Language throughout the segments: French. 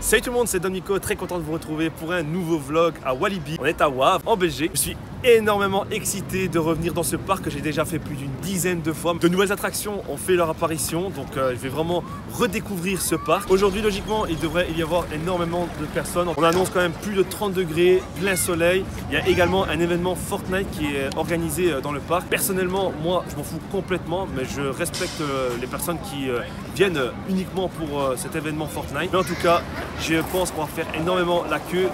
Salut tout le monde, c'est Dominico, très content de vous retrouver pour un nouveau vlog à Walibi. On est à Wavre, en Belgique. Je suis énormément excité de revenir dans ce parc que j'ai déjà fait plus d'une dizaine de fois. De nouvelles attractions ont fait leur apparition, donc je vais vraiment redécouvrir ce parc. Aujourd'hui, logiquement, il devrait y avoir énormément de personnes. On annonce quand même plus de 30 degrés, plein soleil. Il y a également un événement Fortnite qui est organisé dans le parc. Personnellement, moi, je m'en fous complètement, mais je respecte les personnes qui viennent uniquement pour cet événement Fortnite. Mais en tout cas, je pense qu'on va faire énormément la queue.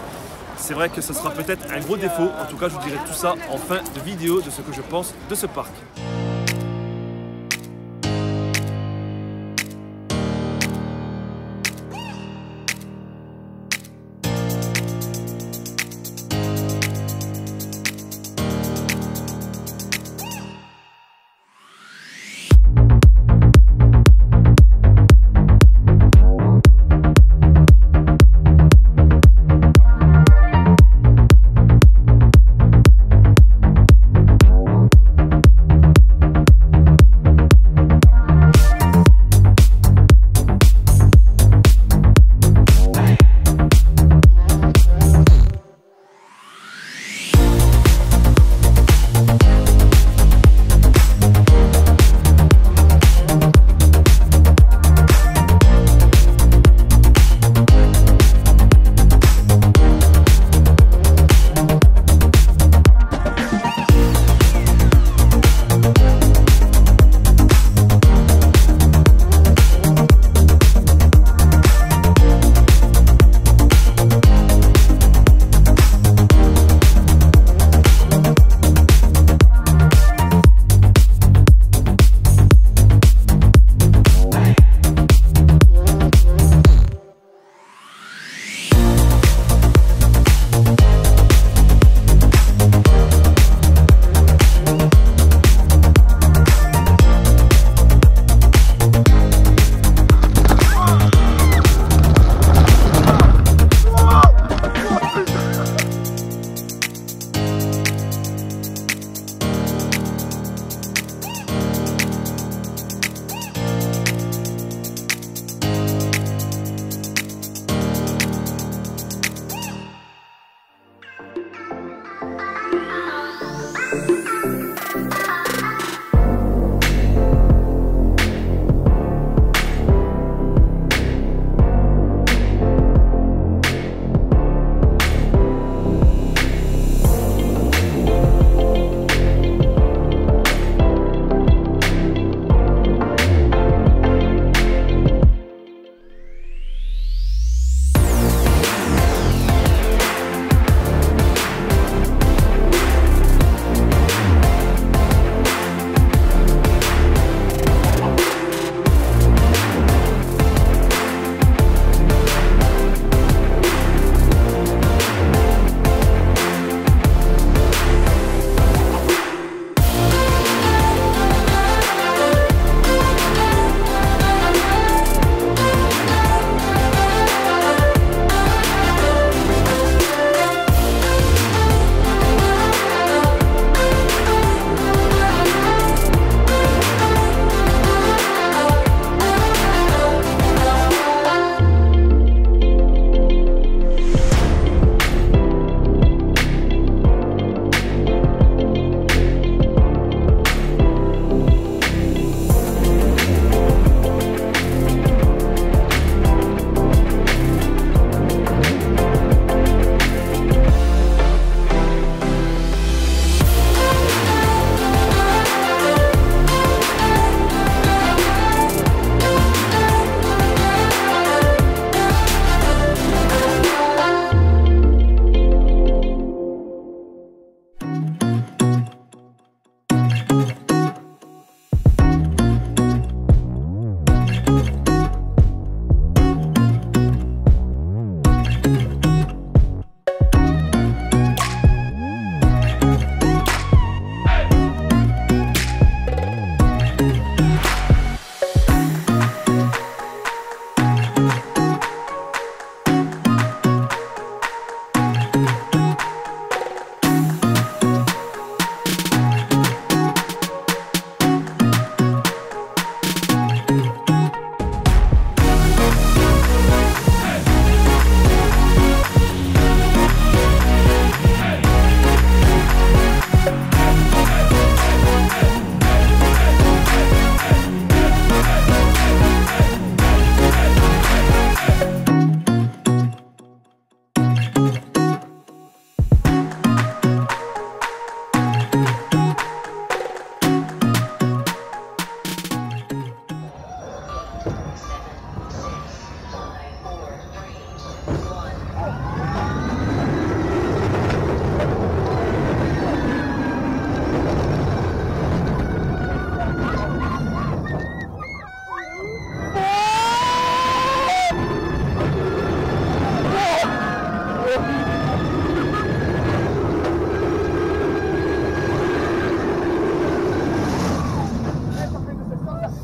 C'est vrai que ce sera peut-être un gros défaut. En tout cas, je vous dirai tout ça en fin de vidéo de ce que je pense de ce parc.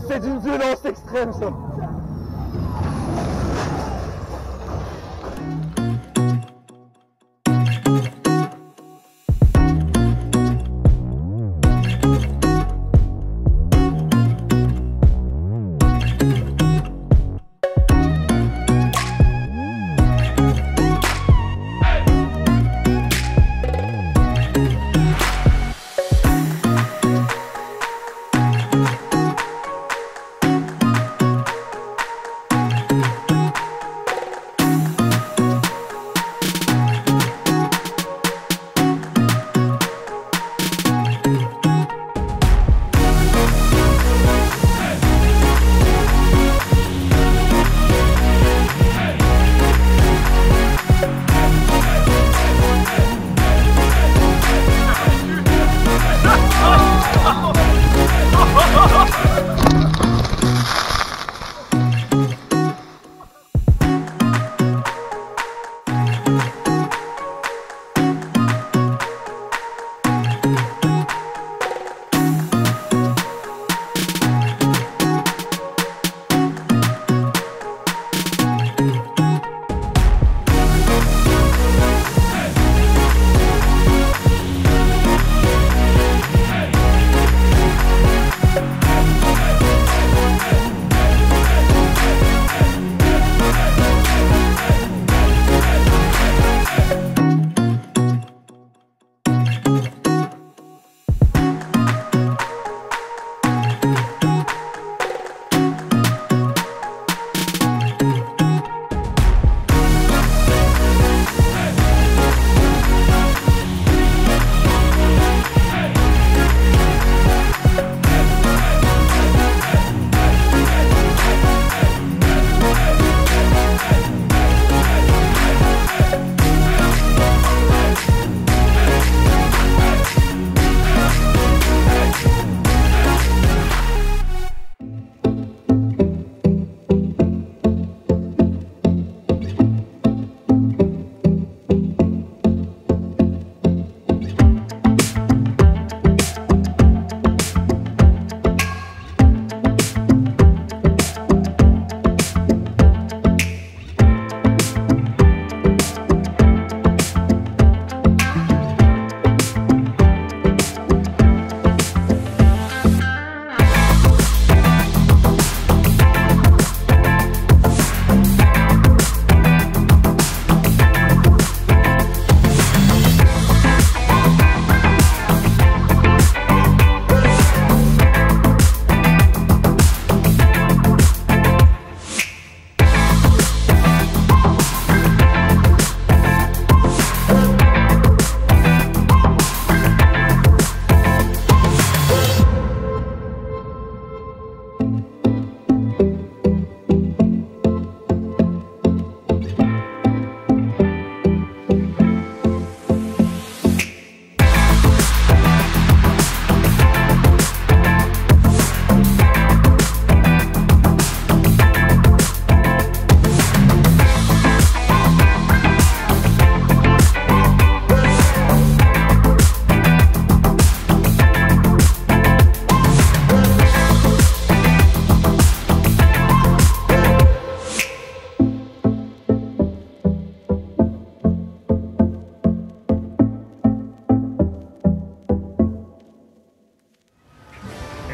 C'est d'une violence extrême ça.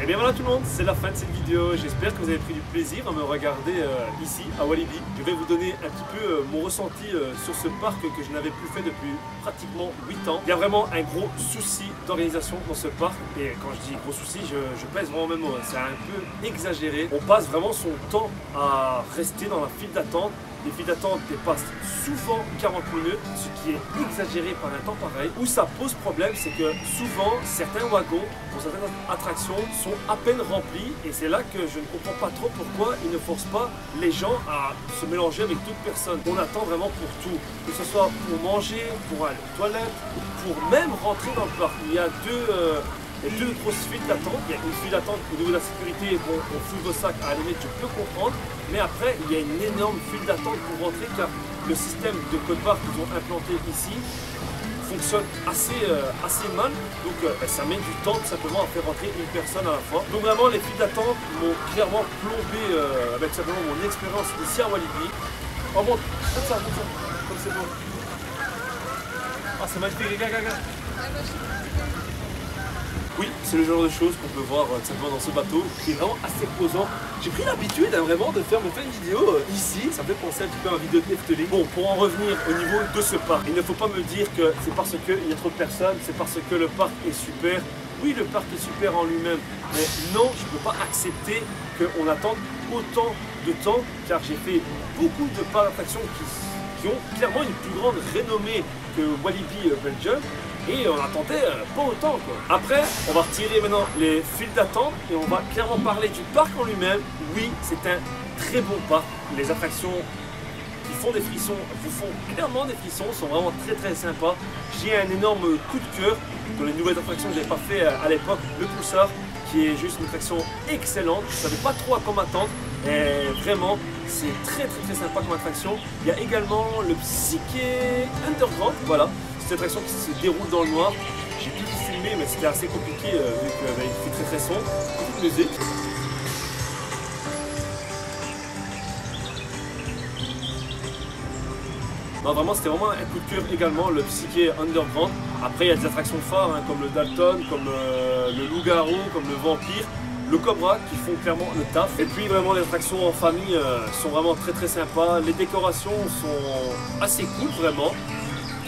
Et bien voilà tout le monde, c'est la fin de cette vidéo. J'espère que vous avez pris du plaisir à me regarder ici à Walibi. Je vais vous donner un petit peu mon ressenti sur ce parc que je n'avais plus fait depuis pratiquement 8 ans. Il y a vraiment un gros souci d'organisation dans ce parc. Et quand je dis gros souci, je pèse vraiment mes mots. C'est un peu exagéré. On passe vraiment son temps à rester dans la file d'attente les files d'attente dépassent souvent 40 minutes, ce qui est exagéré par un temps pareil. Où ça pose problème, c'est que souvent, certains wagons, pour certaines attractions, sont à peine remplis. Et c'est là que je ne comprends pas trop pourquoi ils ne forcent pas les gens à se mélanger avec d'autres personnes. On attend vraiment pour tout, que ce soit pour manger, pour aller aux toilettes, pour même rentrer dans le parc. Il y a deux grosses files d'attente. Il y a une file d'attente au niveau de la sécurité, bon, on fout vos sacs, à la limite je peux comprendre, mais après il y a une énorme file d'attente pour rentrer car le système de code barre qu'ils ont implanté ici fonctionne assez mal, donc ça met du temps tout simplement à faire rentrer une personne à la fois. Donc vraiment les files d'attente m'ont clairement plombé avec simplement mon expérience ici à Walibi. Oh bon, comme ça, comme c'est beau. Ah c'est magnifique, regarde. Oui, c'est le genre de choses qu'on peut voir simplement dans ce bateau qui est vraiment assez posant. J'ai pris l'habitude vraiment de faire une vidéo ici, ça me fait penser un petit peu à une vidéo de Efteling. Bon, pour en revenir au niveau de ce parc, il ne faut pas me dire que c'est parce qu'il y a trop de personnes, c'est parce que le parc est super. Oui, le parc est super en lui-même, mais non, je ne peux pas accepter qu'on attende autant de temps, car j'ai fait beaucoup de parcs d'attractions qui ont clairement une plus grande renommée que Walibi Belgium. Et on attendait pas autant quoi. Après, on va retirer maintenant les files d'attente et on va clairement parler du parc en lui-même. Oui, c'est un très bon parc. Les attractions qui font des frissons vous font clairement des frissons, sont vraiment très sympas. J'ai un énorme coup de cœur dans les nouvelles attractions que j'avais pas fait à l'époque, le Pulsar, qui est juste une attraction excellente. Je savais pas trop à quoi m'attendre. Et vraiment, c'est très sympa comme attraction. Il y a également le Psyché Underground, voilà. Cette attraction qui se déroule dans le noir. J'ai pu filmer mais c'était assez compliqué vu qu'il fait très sombre. Beaucoup de musique. Non vraiment c'était vraiment un coup de cœur également, le Psyché Underground. Après il y a des attractions phares hein, comme le Dalton, comme le Loup-garou, comme le Vampire, le Cobra qui font clairement le taf. Et puis vraiment les attractions en famille sont vraiment très sympas. Les décorations sont assez cool vraiment.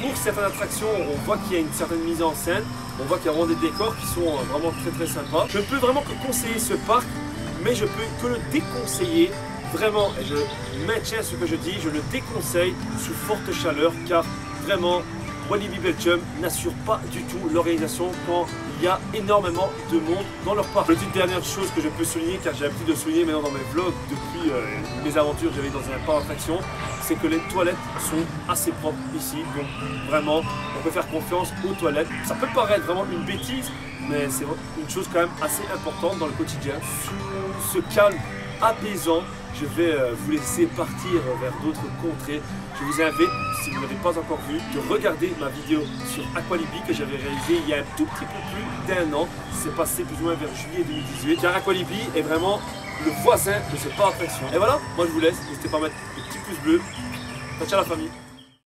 Pour certaines attractions, on voit qu'il y a une certaine mise en scène, on voit qu'il y a vraiment des décors qui sont vraiment très sympas. Je ne peux vraiment que conseiller ce parc, mais je peux que le déconseiller. Vraiment, et je maintiens ce que je dis, je le déconseille sous forte chaleur, car vraiment, Walibi Belgium n'assure pas du tout l'organisation quand il y a énormément de monde dans leur parc. Petite dernière chose que je peux souligner, car j'ai l'habitude de souligner maintenant dans mes vlogs depuis mes aventures que j'avais dans un parc d'attraction, c'est que les toilettes sont assez propres ici. Donc vraiment, on peut faire confiance aux toilettes. Ça peut paraître vraiment une bêtise, mais c'est une chose quand même assez importante dans le quotidien. Sous ce calme apaisant, je vais vous laisser partir vers d'autres contrées. Je vous invite, si vous ne l'avez pas encore vu, de regarder ma vidéo sur Aqualibi que j'avais réalisée il y a un tout petit peu plus d'1 an. C'est passé plus ou moins vers juillet 2018. Car Aqualibi est vraiment le voisin de ce parc d'attraction. Et voilà, moi je vous laisse. N'hésitez pas à mettre le petit pouce bleu. Ciao la famille.